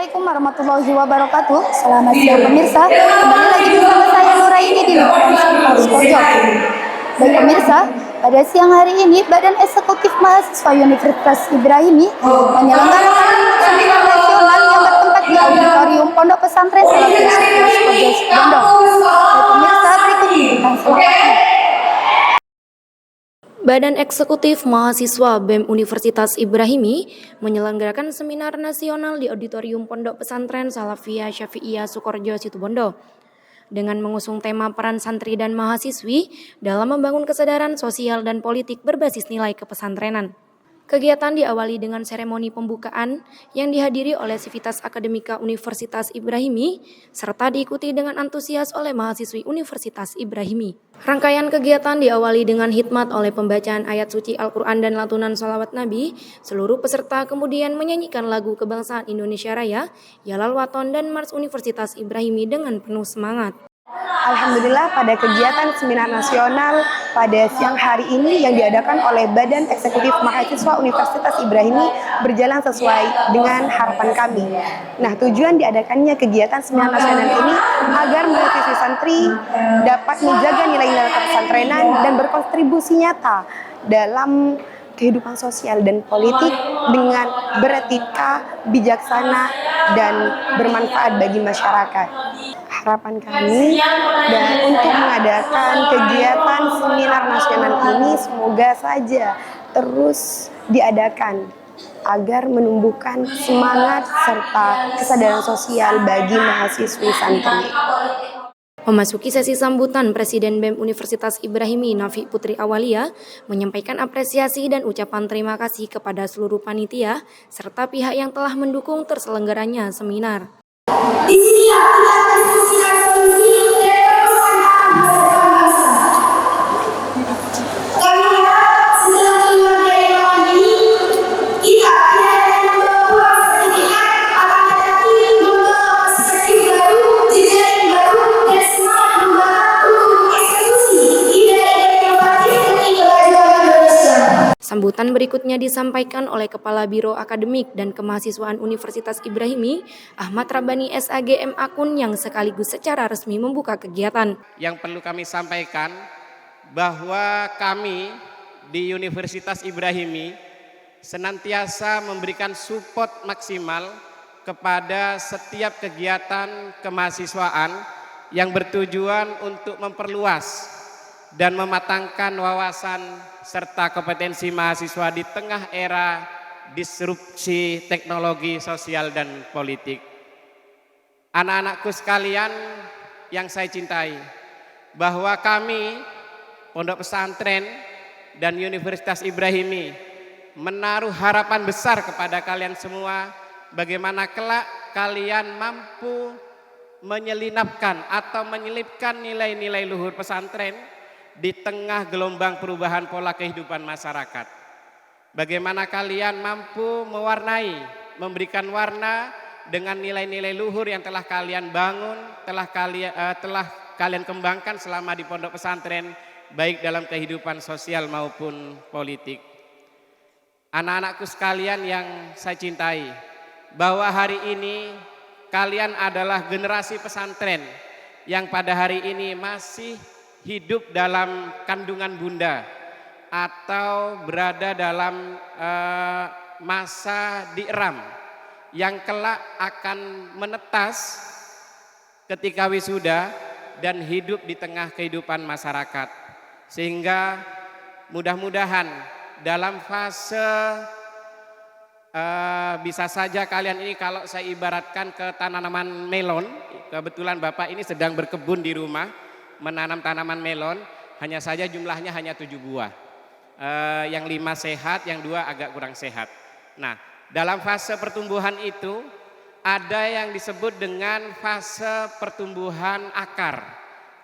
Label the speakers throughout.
Speaker 1: Assalamualaikum warahmatullahi wabarakatuh. Selamat siang pemirsa. Kembali lagi bersama saya Nuraini di Lingkungan Sekitar Sukoharjo. Baik pemirsa, pada siang hari ini Badan Eksekutif Mahasiswa Universitas Ibrahimi menyelenggarakan seminar nasional yang bertempat di Auditorium Pondok Pesantren Salafiyah Sukoharjo Situbondo. Baik pemirsa, berikut liputan selengkapnya.
Speaker 2: Badan Eksekutif Mahasiswa BEM Universitas Ibrahimi menyelenggarakan seminar nasional di Auditorium Pondok Pesantren Salafiyah Syafi'iyah Sukoharjo Situbondo dengan mengusung tema peran santri dan mahasiswi dalam membangun kesadaran sosial dan politik berbasis nilai kepesantrenan. Kegiatan diawali dengan seremoni pembukaan yang dihadiri oleh Sivitas Akademika Universitas Ibrahimi serta diikuti dengan antusias oleh mahasiswi Universitas Ibrahimi. Rangkaian kegiatan diawali dengan hikmat oleh pembacaan ayat suci Al-Quran dan lantunan sholawat Nabi. Seluruh peserta kemudian menyanyikan lagu kebangsaan Indonesia Raya, Yalal Waton dan Mars Universitas Ibrahimi dengan penuh semangat.
Speaker 3: Alhamdulillah pada kegiatan seminar nasional pada siang hari ini yang diadakan oleh Badan Eksekutif Mahasiswa Universitas Ibrahimi berjalan sesuai dengan harapan kami. Nah, tujuan diadakannya kegiatan seminar nasional ini agar mahasiswa santri dapat menjaga nilai-nilai kepesantrenan dan berkontribusi nyata dalam kehidupan sosial dan politik dengan beretika, bijaksana, dan bermanfaat bagi masyarakat. Harapan kami dan untuk mengadakan kegiatan seminar nasional ini semoga saja terus diadakan agar menumbuhkan semangat serta kesadaran sosial bagi mahasiswi santri.
Speaker 2: Memasuki sesi sambutan, Presiden BEM Universitas Ibrahimi Nafi Putri Awalia menyampaikan apresiasi dan ucapan terima kasih kepada seluruh panitia serta pihak yang telah mendukung terselenggaranya seminar.
Speaker 4: Di sini kita diskusikan solusi dan permasalahan bangsa. Kami harap setelah keluar dari ruangan ini, kita tidak akan membawa sertifikat, akan tetapi membawa perspektif baru, jejaring baru, dan semangat membara untuk mengeksekusi ide inovatif demi kemajuan Indonesia.
Speaker 2: Sambutan berikutnya disampaikan oleh Kepala Biro Akademik dan Kemahasiswaan Universitas Ibrahimi, Ahmad Rabbani SAGM Akun yang sekaligus secara resmi membuka kegiatan.
Speaker 5: Yang perlu kami sampaikan bahwa kami di Universitas Ibrahimi senantiasa memberikan support maksimal kepada setiap kegiatan kemahasiswaan yang bertujuan untuk memperluas dan mematangkan wawasan serta kompetensi mahasiswa di tengah era disrupsi teknologi sosial dan politik. Anak-anakku sekalian yang saya cintai, bahwa kami Pondok Pesantren dan Universitas Ibrahimi menaruh harapan besar kepada kalian semua, bagaimana kelak kalian mampu menyelinapkan atau menyelipkan nilai-nilai luhur pesantren di tengah gelombang perubahan pola kehidupan masyarakat. Bagaimana kalian mampu mewarnai, memberikan warna dengan nilai-nilai luhur yang telah kalian bangun, telah kalian kembangkan selama di pondok pesantren, baik dalam kehidupan sosial maupun politik. Anak-anakku sekalian yang saya cintai, bahwa hari ini kalian adalah generasi pesantren yang pada hari ini masih hidup dalam kandungan bunda atau berada dalam masa diiram yang kelak akan menetas ketika wisuda dan hidup di tengah kehidupan masyarakat. Sehingga mudah-mudahan dalam fase bisa saja kalian ini, kalau saya ibaratkan ke tanaman melon, kebetulan Bapak ini sedang berkebun di rumah menanam tanaman melon, hanya saja jumlahnya hanya 7 buah. Yang 5 sehat, yang 2 agak kurang sehat. Nah, dalam fase pertumbuhan itu ada yang disebut dengan fase pertumbuhan akar.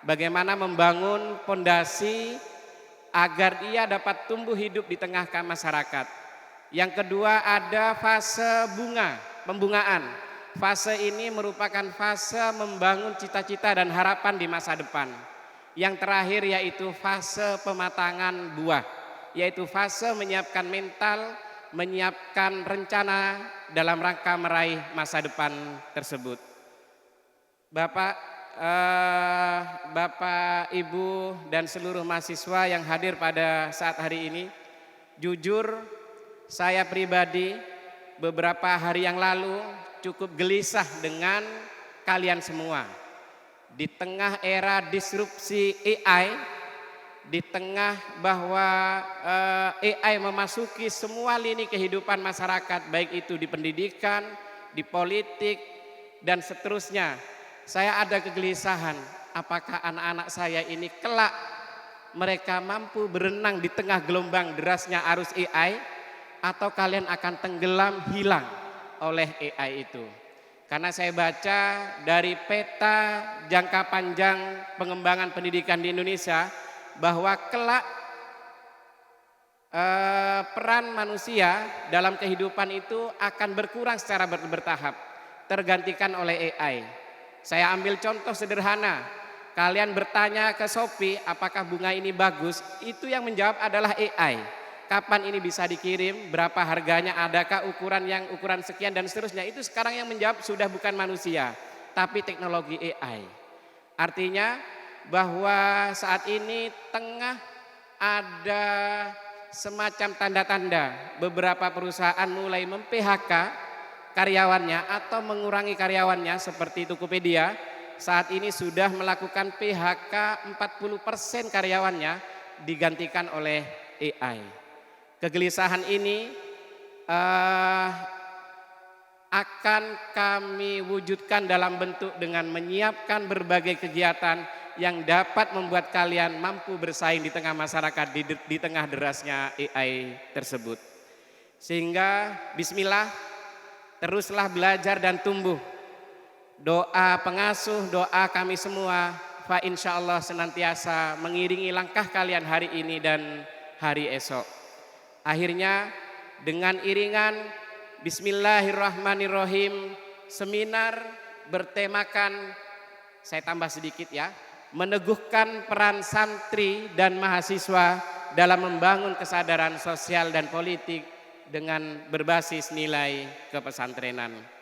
Speaker 5: Bagaimana membangun pondasi agar ia dapat tumbuh hidup di tengah masyarakat. Yang kedua ada fase bunga, pembungaan. Fase ini merupakan fase membangun cita-cita dan harapan di masa depan. Yang terakhir yaitu fase pematangan buah, yaitu fase menyiapkan mental menyiapkan rencana dalam rangka meraih masa depan tersebut. Bapak, Ibu, dan seluruh mahasiswa yang hadir pada saat hari ini, jujur saya pribadi beberapa hari yang lalu cukup gelisah dengan kalian semua. Di tengah era disrupsi AI, di tengah bahwa AI memasuki semua lini kehidupan masyarakat, baik itu di pendidikan, di politik, dan seterusnya. Saya ada kegelisahan, apakah anak-anak saya ini kelak mereka mampu berenang di tengah gelombang derasnya arus AI, atau kalian akan tenggelam hilang oleh AI itu. Karena saya baca dari peta jangka panjang pengembangan pendidikan di Indonesia, bahwa kelak peran manusia dalam kehidupan itu akan berkurang secara bertahap, tergantikan oleh AI. Saya ambil contoh sederhana, kalian bertanya ke Shopee apakah bunga ini bagus, itu yang menjawab adalah AI. Kapan ini bisa dikirim, berapa harganya, adakah ukuran sekian dan seterusnya, itu sekarang yang menjawab sudah bukan manusia, tapi teknologi AI. Artinya bahwa saat ini tengah ada semacam tanda-tanda beberapa perusahaan mulai mem-PHK karyawannya atau mengurangi karyawannya, seperti Tokopedia saat ini sudah melakukan PHK 40% karyawannya digantikan oleh AI. Kegelisahan ini akan kami wujudkan dalam bentuk dengan menyiapkan berbagai kegiatan yang dapat membuat kalian mampu bersaing di tengah masyarakat, di tengah derasnya AI tersebut. Sehingga bismillah, teruslah belajar dan tumbuh. Doa pengasuh, doa kami semua, fa insyaallah senantiasa mengiringi langkah kalian hari ini dan hari esok. Akhirnya dengan iringan Bismillahirrahmanirrahim, seminar bertemakan, saya tambah sedikit ya, meneguhkan peran santri dan mahasiswa dalam membangun kesadaran sosial dan politik dengan berbasis nilai kepesantrenan.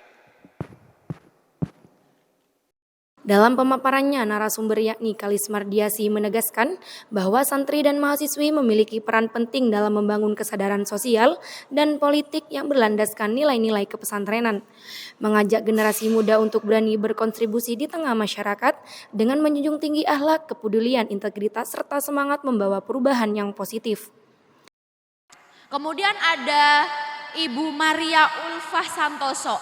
Speaker 2: Dalam pemaparannya, narasumber yakni Kalis Mardiasi menegaskan bahwa santri dan mahasiswi memiliki peran penting dalam membangun kesadaran sosial dan politik yang berlandaskan nilai-nilai kepesantrenan, mengajak generasi muda untuk berani berkontribusi di tengah masyarakat dengan menjunjung tinggi akhlak, kepedulian, integritas, serta semangat membawa perubahan yang positif.
Speaker 6: Kemudian ada Ibu Maria Ulfah Santoso.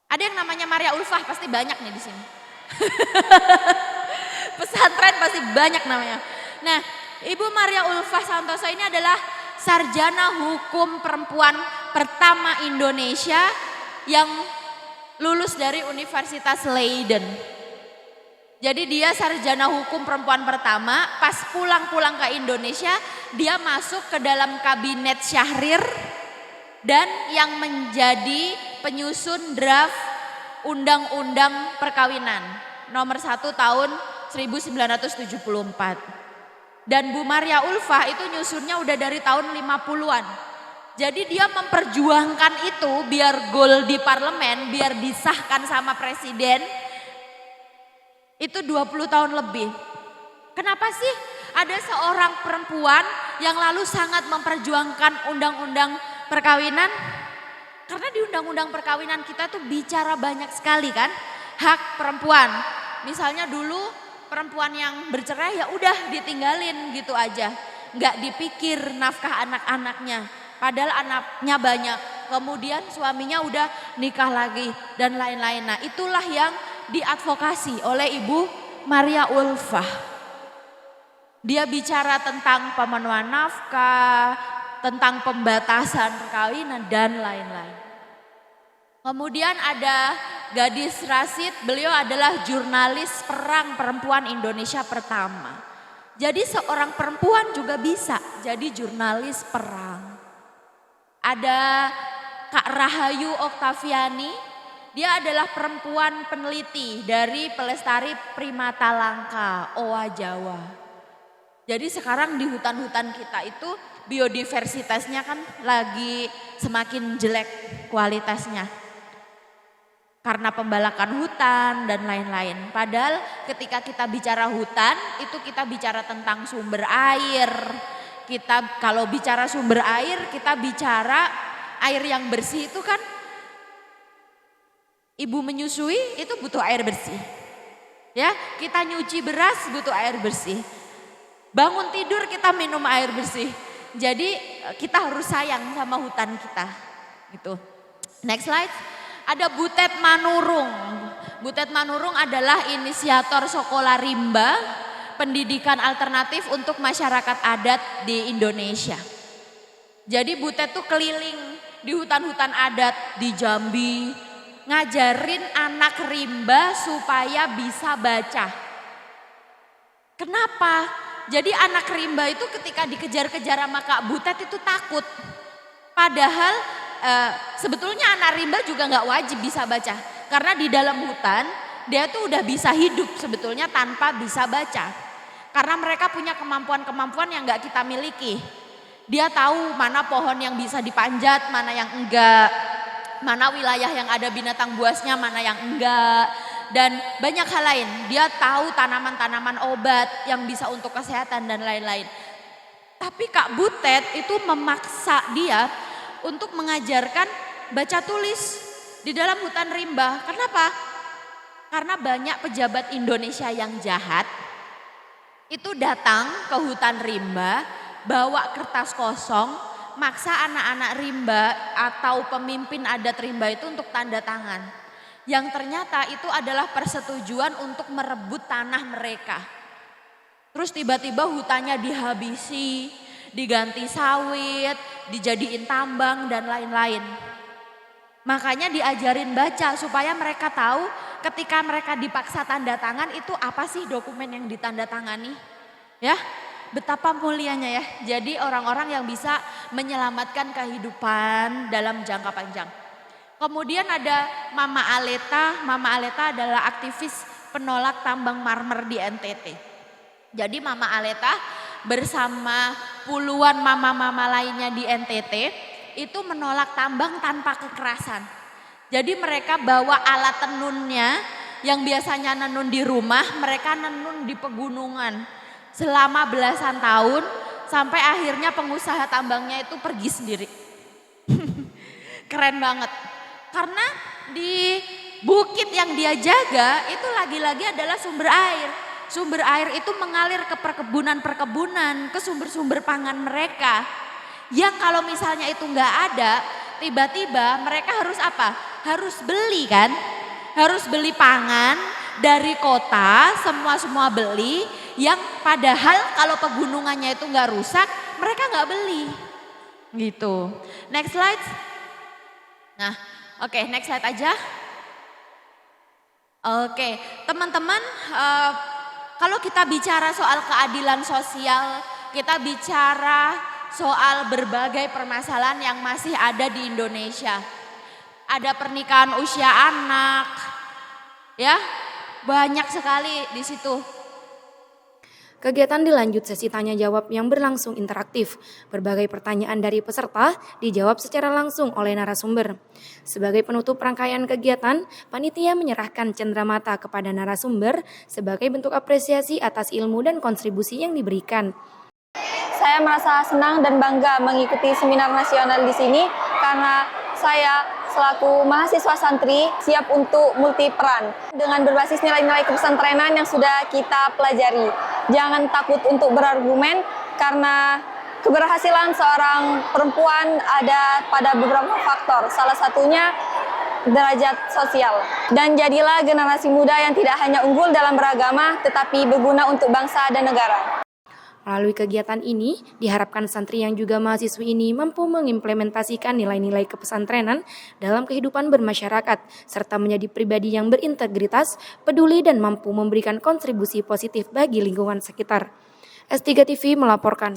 Speaker 6: Ada yang namanya Maria Ulfah, pasti banyak nih di sini. Pesantren pasti banyak namanya. Nah, Ibu Maria Ulfah Santoso ini adalah sarjana hukum perempuan pertama Indonesia yang lulus dari Universitas Leiden. Jadi dia sarjana hukum perempuan pertama, pas pulang ke Indonesia dia masuk ke dalam kabinet Syahrir dan yang menjadi penyusun draft Undang-Undang Perkawinan nomor 1 tahun 1974. Dan Bu Maria Ulfah itu nyusunnya udah dari tahun 50-an. Jadi dia memperjuangkan itu biar gol di parlemen, biar disahkan sama presiden. Itu 20 tahun lebih. Kenapa sih ada seorang perempuan yang lalu sangat memperjuangkan undang-undang perkawinan? Karena di undang-undang perkawinan kita tuh bicara banyak sekali kan hak perempuan. Misalnya dulu perempuan yang bercerai ya udah ditinggalin gitu aja. Nggak dipikir nafkah anak-anaknya. Padahal anaknya banyak. Kemudian suaminya udah nikah lagi dan lain-lain. Nah itulah yang diadvokasi oleh Ibu Maria Ulfah. Dia bicara tentang pemenuhan nafkah, tentang pembatasan perkawinan dan lain-lain. Kemudian ada Gadis Rasid, beliau adalah jurnalis perang perempuan Indonesia pertama. Jadi seorang perempuan juga bisa jadi jurnalis perang. Ada Kak Rahayu Oktaviani, dia adalah perempuan peneliti dari Pelestari Primata Langka, Owa Jawa. Jadi sekarang di hutan-hutan kita itu biodiversitasnya kan lagi semakin jelek kualitasnya. Karena pembalakan hutan dan lain-lain. Padahal ketika kita bicara hutan, itu kita bicara tentang sumber air. Kita kalau bicara sumber air, kita bicara air yang bersih itu kan, ibu menyusui itu butuh air bersih. Ya, kita nyuci beras butuh air bersih. Bangun tidur kita minum air bersih. Jadi kita harus sayang sama hutan kita. Gitu. Next slide. Ada Butet Manurung. Butet Manurung adalah inisiator Sekolah Rimba, pendidikan alternatif untuk masyarakat adat di Indonesia. Jadi Butet tuh keliling di hutan-hutan adat di Jambi, ngajarin anak rimba supaya bisa baca. Kenapa? Jadi anak rimba itu ketika dikejar-kejar sama Kak Butet itu takut. Padahal sebetulnya anak rimba juga nggak wajib bisa baca. Karena di dalam hutan dia tuh udah bisa hidup sebetulnya tanpa bisa baca. Karena mereka punya kemampuan-kemampuan yang nggak kita miliki. Dia tahu mana pohon yang bisa dipanjat, mana yang enggak. Mana wilayah yang ada binatang buasnya, mana yang enggak. Dan banyak hal lain. Dia tahu tanaman-tanaman obat yang bisa untuk kesehatan dan lain-lain. Tapi Kak Butet itu memaksa dia untuk mengajarkan baca tulis di dalam hutan rimba. Kenapa? Karena banyak pejabat Indonesia yang jahat itu datang ke hutan rimba, bawa kertas kosong, maksa anak-anak rimba atau pemimpin adat rimba itu untuk tanda tangan. Yang ternyata itu adalah persetujuan untuk merebut tanah mereka. Terus tiba-tiba hutannya dihabisi, diganti sawit, dijadiin tambang dan lain-lain. Makanya diajarin baca supaya mereka tahu ketika mereka dipaksa tanda tangan itu apa sih dokumen yang ditandatangani. Ya. Betapa mulianya ya, jadi orang-orang yang bisa menyelamatkan kehidupan dalam jangka panjang. Kemudian ada Mama Aleta. Mama Aleta adalah aktivis penolak tambang marmer di NTT. Jadi Mama Aleta bersama puluhan mama-mama lainnya di NTT itu menolak tambang tanpa kekerasan. Jadi mereka bawa alat tenunnya yang biasanya nenun di rumah, mereka nenun di pegunungan. Selama belasan tahun sampai akhirnya pengusaha tambangnya itu pergi sendiri. Keren banget. Karena di bukit yang dia jaga itu lagi-lagi adalah sumber air. Sumber air itu mengalir ke perkebunan-perkebunan, ke sumber-sumber pangan mereka. Yang kalau misalnya itu nggak ada, tiba-tiba mereka harus apa? Harus beli kan? Harus beli pangan dari kota, semua beli. Yang padahal kalau pegunungannya itu nggak rusak, mereka nggak beli, gitu. Next slide. Nah, oke, next slide aja. Oke, teman-teman, kalau kita bicara soal keadilan sosial, kita bicara soal berbagai permasalahan yang masih ada di Indonesia. Ada pernikahan usia anak, ya, banyak sekali di situ.
Speaker 2: Kegiatan dilanjut sesi tanya jawab yang berlangsung interaktif. Berbagai pertanyaan dari peserta dijawab secara langsung oleh narasumber. Sebagai penutup rangkaian kegiatan, panitia menyerahkan cenderamata kepada narasumber sebagai bentuk apresiasi atas ilmu dan kontribusi yang diberikan.
Speaker 7: Saya merasa senang dan bangga mengikuti seminar nasional di sini karena saya selaku mahasiswa santri siap untuk multiperan dengan berbasis nilai-nilai kepesantrenan yang sudah kita pelajari. Jangan takut untuk berargumen karena keberhasilan seorang perempuan ada pada beberapa faktor. Salah satunya derajat sosial. Dan jadilah generasi muda yang tidak hanya unggul dalam beragama tetapi berguna untuk bangsa dan negara.
Speaker 2: Melalui kegiatan ini, diharapkan santri yang juga mahasiswi ini mampu mengimplementasikan nilai-nilai kepesantrenan dalam kehidupan bermasyarakat, serta menjadi pribadi yang berintegritas, peduli, dan mampu memberikan kontribusi positif bagi lingkungan sekitar. S3 TV melaporkan.